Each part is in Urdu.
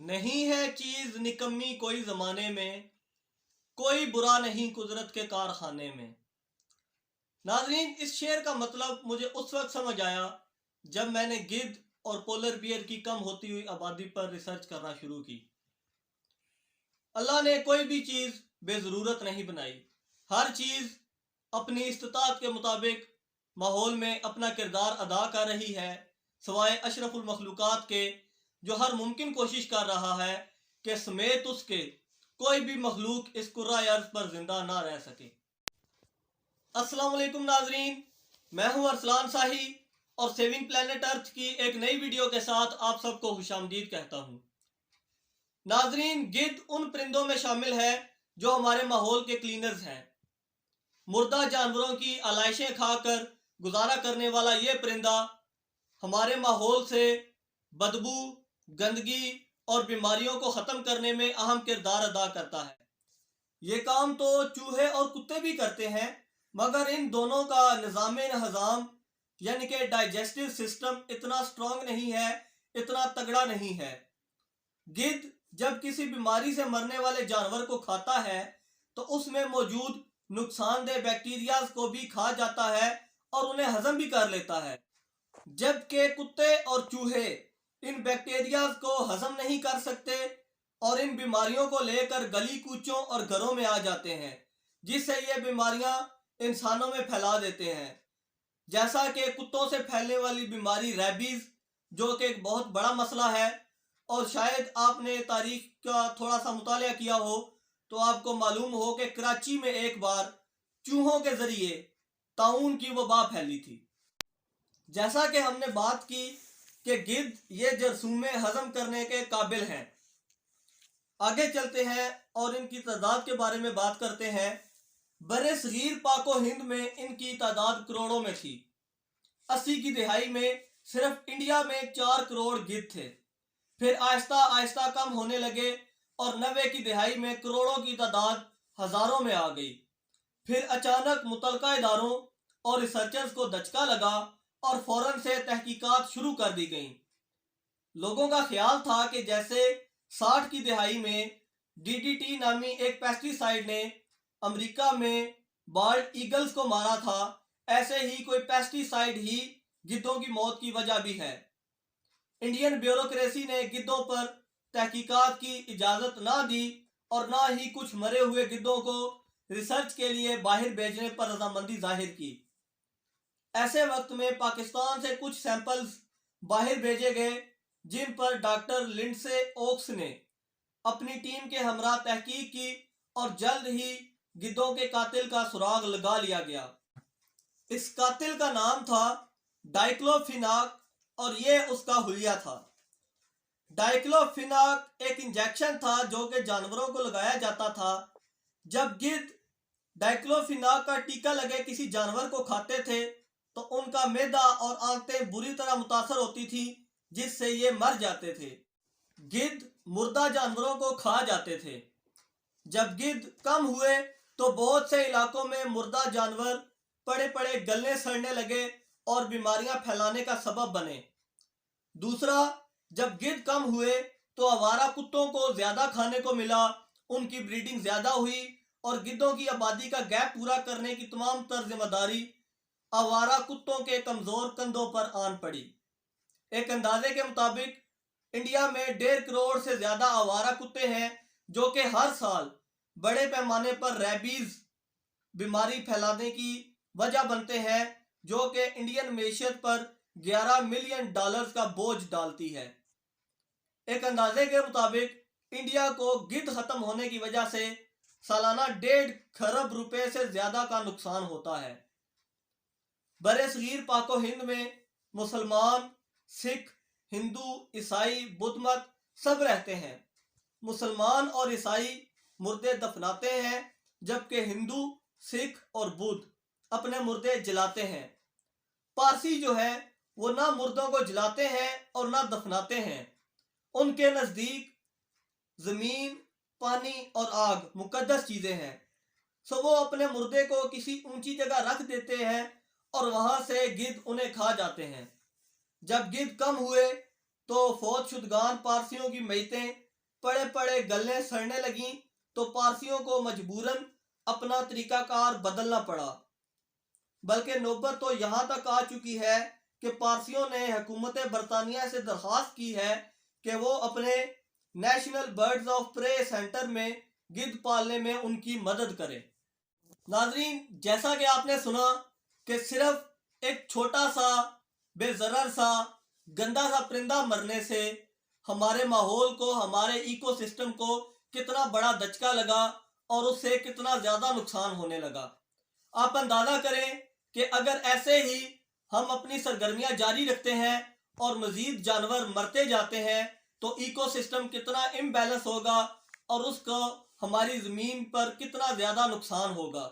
نہیں ہے چیز نکمی کوئی زمانے میں، کوئی برا نہیں قدرت کے کارخانے میں۔ ناظرین، اس شعر کا مطلب مجھے اس وقت سمجھ آیا جب میں نے گدھ اور پولر بیئر کی کم ہوتی ہوئی آبادی پر ریسرچ کرنا شروع کی۔ اللہ نے کوئی بھی چیز بے ضرورت نہیں بنائی۔ ہر چیز اپنی استطاعت کے مطابق ماحول میں اپنا کردار ادا کر رہی ہے، سوائے اشرف المخلوقات کے جو ہر ممکن کوشش کر رہا ہے کہ سمیت اس کے کوئی بھی مخلوق اس کرۂ ارض پر زندہ نہ رہ سکے۔ السلام علیکم ناظرین، میں ہوں ارسلان صاحی اور سیونگ پلانٹ ارتھ کی ایک نئی ویڈیو کے ساتھ آپ سب کو خوش آمدید کہتا ہوں۔ ناظرین، گدھ ان پرندوں میں شامل ہے جو ہمارے ماحول کے کلینرز ہیں۔ مردہ جانوروں کی آلائشیں کھا کر گزارا کرنے والا یہ پرندہ ہمارے ماحول سے بدبو، گندگی اور بیماریوں کو ختم کرنے میں اہم کردار ادا کرتا ہے۔ یہ کام تو چوہے اور کتے بھی کرتے ہیں، مگر ان دونوں کا نظام ہضم یعنی کہ ڈائجسٹو سسٹم اتنا سٹرونگ نہیں ہے، اتنا تگڑا نہیں ہے۔ گدھ جب کسی بیماری سے مرنے والے جانور کو کھاتا ہے تو اس میں موجود نقصان دہ بیکٹیریاز کو بھی کھا جاتا ہے اور انہیں ہضم بھی کر لیتا ہے، جبکہ کتے اور چوہے ان بیکٹیریاز کو ہضم نہیں کر سکتے اور ان بیماریوں کو لے کر گلی کوچوں اور گھروں میں آ جاتے ہیں، جس سے یہ بیماریاں انسانوں میں پھیلا دیتے ہیں۔ جیسا کہ کتوں سے پھیلنے والی بیماری ریبیز، جو کہ ایک بہت بڑا مسئلہ ہے، اور شاید آپ نے تاریخ کا تھوڑا سا مطالعہ کیا ہو تو آپ کو معلوم ہو کہ کراچی میں ایک بار چوہوں کے ذریعے طاعون کی وبا پھیلی تھی۔ جیسا کہ ہم نے بات کی کہ گدھ یہ جرثومے ہضم کرنے کے قابل ہیں۔ آگے چلتے ہیں اور ان کی تعداد کے بارے میں بات کرتے ہیں۔ برِ صغیر پاک و ہند میں ان کی تعداد کروڑوں میں تھی۔ 80 کی دہائی میں صرف انڈیا میں 4 کروڑ گدھ تھے، پھر آہستہ آہستہ کم ہونے لگے اور 90 کی دہائی میں کروڑوں کی تعداد ہزاروں میں آ گئی۔ پھر اچانک متعلقہ اداروں اور ریسرچرز کو دھچکا لگا اور فوراً سے تحقیقات شروع کر دی گئیں۔ لوگوں کا خیال تھا کہ جیسے 60 کی دہائی میں DDT نامی ایک پیسٹی سائیڈ نے امریکہ میں بالڈ ایگلز کو مارا تھا، ایسے ہی کوئی پیسٹی سائیڈ ہی گدھوں کی موت کی وجہ بھی ہے۔ انڈین بیوروکریسی نے گدھوں پر تحقیقات کی اجازت نہ دی اور نہ ہی کچھ مرے ہوئے گدھوں کو ریسرچ کے لیے باہر بھیجنے پر رضامندی ظاہر کی۔ ایسے وقت میں پاکستان سے کچھ سیمپلز باہر بھیجے گئے جن پر ڈاکٹر لنڈسے اوکس نے اپنی ٹیم کے ہمراہ تحقیق کی اور جلد ہی گدھوں کے قاتل کا سراغ لگا لیا گیا۔ اس قاتل کا نام تھا ڈائکلوفیناک اور یہ اس کا حلیہ تھا۔ ڈائکلوفیناک ایک انجیکشن تھا جو کہ جانوروں کو لگایا جاتا تھا۔ جب گدھ ڈائکلوفیناک کا ٹیکہ لگے کسی جانور کو کھاتے تھے تو ان کا معدہ اور آنتیں بری طرح متاثر ہوتی تھی، جس سے یہ مر جاتے تھے۔ گدھ مردہ جانوروں کو کھا جاتے تھے۔ جب گدھ کم ہوئے تو بہت سے علاقوں میں مردہ جانور پڑے پڑے گلنے سڑنے لگے اور بیماریاں پھیلانے کا سبب بنے۔ دوسرا، جب گدھ کم ہوئے تو آوارہ کتوں کو زیادہ کھانے کو ملا، ان کی بریڈنگ زیادہ ہوئی اور گدھوں کی آبادی کا گیپ پورا کرنے کی تمام تر ذمہ داری آوارہ کتوں کے کمزور کندھوں پر آن پڑی۔ ایک اندازے کے مطابق انڈیا میں 1.5 کروڑ سے زیادہ آوارہ کتے ہیں جو کہ ہر سال بڑے پیمانے پر ریبیز بیماری پھیلانے کی وجہ بنتے ہیں، جو کہ انڈین معیشت پر $11 ملین کا بوجھ ڈالتی ہے۔ ایک اندازے کے مطابق انڈیا کو گدھ ختم ہونے کی وجہ سے سالانہ 1.5 کھرب روپے سے زیادہ کا نقصان ہوتا ہے۔ برِ صغیر پاک و ہند میں مسلمان، سکھ، ہندو، عیسائی، بدھ مت سب رہتے ہیں۔ مسلمان اور عیسائی مردے دفناتے ہیں، جبکہ ہندو، سکھ اور بدھ اپنے مردے جلاتے ہیں۔ پارسی جو ہے وہ نہ مردوں کو جلاتے ہیں اور نہ دفناتے ہیں۔ ان کے نزدیک زمین، پانی اور آگ مقدس چیزیں ہیں، سو وہ اپنے مردے کو کسی اونچی جگہ رکھ دیتے ہیں اور وہاں سے گدھ انہیں کھا جاتے ہیں۔ جب گدھ کم ہوئے تو فوت شدگان پارسیوں کی میتیں پڑے پڑے گلیں سڑنے لگیں تو پارسیوں کو مجبوراً اپنا طریقہ کار بدلنا پڑا، بلکہ نوبت تو یہاں تک آ چکی ہے کہ پارسیوں نے حکومت برطانیہ سے درخواست کی ہے کہ وہ اپنے نیشنل برڈز آف پرے سینٹر میں گدھ پالنے میں ان کی مدد کرے۔ ناظرین، جیسا کہ آپ نے سنا کہ صرف ایک چھوٹا سا بے ضرر سا گندا سا پرندہ مرنے سے ہمارے ماحول کو، ہمارے ایکو سسٹم کو کتنا بڑا دھچکا لگا اور اس سے کتنا زیادہ نقصان ہونے لگا۔ آپ اندازہ کریں کہ اگر ایسے ہی ہم اپنی سرگرمیاں جاری رکھتے ہیں اور مزید جانور مرتے جاتے ہیں تو ایکو سسٹم کتنا امبیلنس ہوگا اور اس کو ہماری زمین پر کتنا زیادہ نقصان ہوگا۔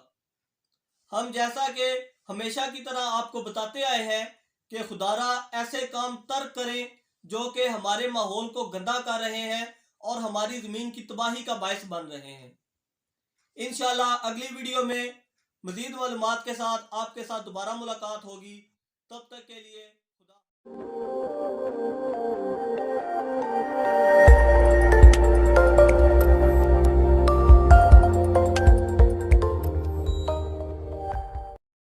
ہم جیسا کہ ہمیشہ کی طرح آپ کو بتاتے آئے ہیں کہ خدا را ایسے کام ترک کریں جو کہ ہمارے ماحول کو گندا کر رہے ہیں اور ہماری زمین کی تباہی کا باعث بن رہے ہیں۔ انشاءاللہ اگلی ویڈیو میں مزید معلومات کے ساتھ آپ کے ساتھ دوبارہ ملاقات ہوگی۔ تب تک کے لیے خدا